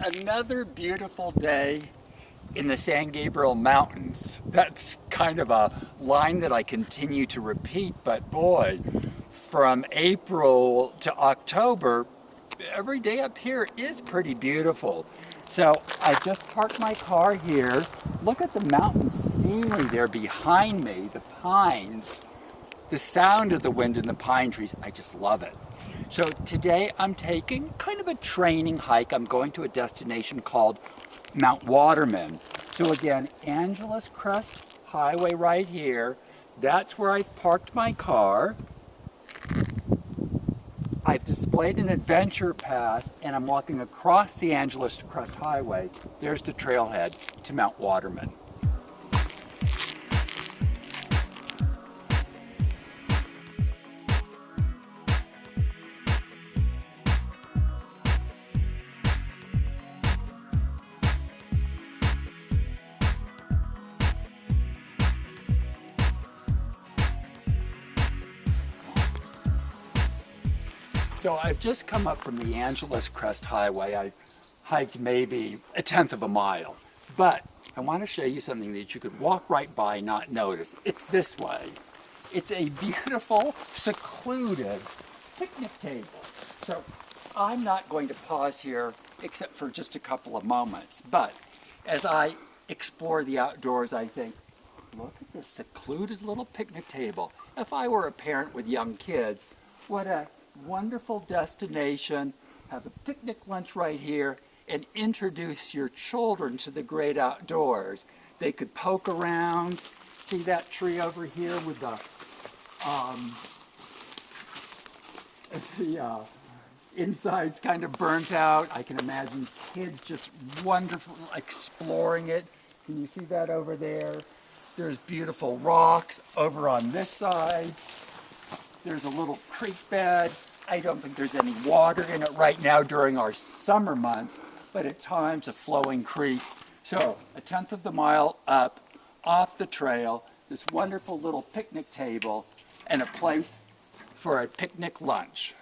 Another beautiful day in the San Gabriel Mountains. That's kind of a line that I continue to repeat, but boy, from April to October, every day up here is pretty beautiful. So I just parked my car here. Look at the mountain scenery there behind me, the pines, the sound of the wind in the pine trees. I just love it. So today I'm taking kind of a training hike. I'm going to a destination called Mt Waterman. So again, Angeles Crest Highway right here. That's where I've parked my car. I've displayed an adventure pass and I'm walking across the Angeles Crest Highway. There's the trailhead to Mt Waterman. So I've just come up from the Angeles Crest Highway. I hiked maybe a tenth of a mile, but I want to show you something that you could walk right by and not notice. It's this way. It's a beautiful, secluded picnic table. So I'm not going to pause here except for just a couple of moments, but as I explore the outdoors, I think, look at this secluded little picnic table. If I were a parent with young kids, what a wonderful destination. Have a picnic lunch right here and introduce your children to the great outdoors. They could poke around, see that tree over here with the inside's kind of burnt out. I can imagine kids just wonderful exploring it. Can you see that over there? There's beautiful rocks over on this side. There's a little creek bed. I don't think there's any water in it right now during our summer months, but at times a flowing creek. So a tenth of the mile up off the trail, this wonderful little picnic table and a place for a picnic lunch.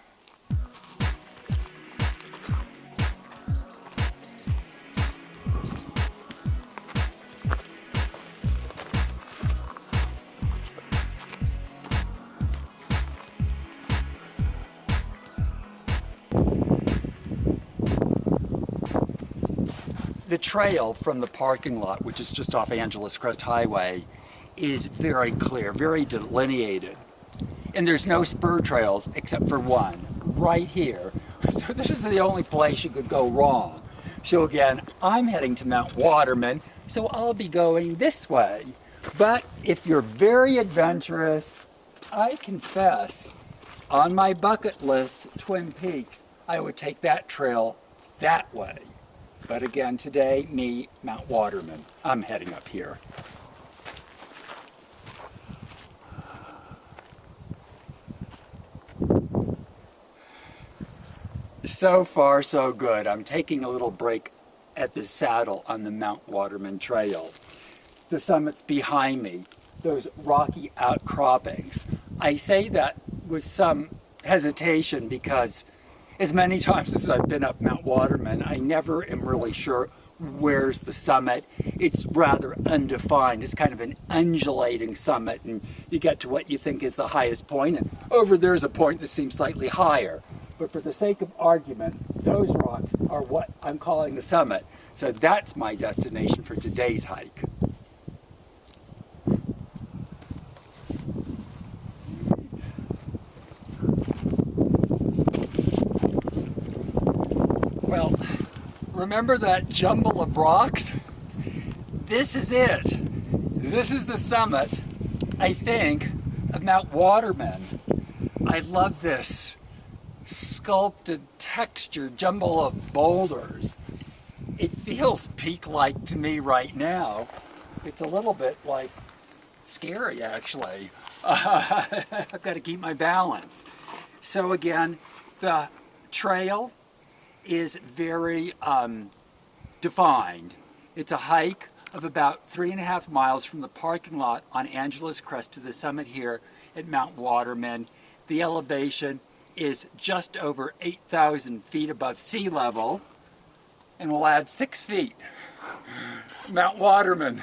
The trail from the parking lot, which is just off Angeles Crest Highway, is very clear, very delineated. And there's no spur trails except for one, right here. So this is the only place you could go wrong. So again, I'm heading to Mt Waterman, so I'll be going this way. But if you're very adventurous, I confess, on my bucket list, Twin Peaks, I would take that trail that way. But again, today, me, Mt Waterman. I'm heading up here. So far, so good. I'm taking a little break at the saddle on the Mt Waterman Trail. The summit's behind me, those rocky outcroppings. I say that with some hesitation because as many times as I've been up Mt Waterman, I never am really sure where's the summit. It's rather undefined. It's kind of an undulating summit, and you get to what you think is the highest point, and over there's a point that seems slightly higher. But for the sake of argument, those rocks are what I'm calling the summit. So that's my destination for today's hike. Well, remember that jumble of rocks? This is it. This is the summit, I think, of Mt Waterman. I love this sculpted texture, jumble of boulders. It feels peak-like to me right now. It's a little bit like scary, actually. I've got to keep my balance. So again, the trail is very defined. It's a hike of about 3.5 miles from the parking lot on Angeles Crest to the summit here at Mt Waterman. The elevation is just over 8,000 feet above sea level. and we'll add 6 feet. Mount Waterman.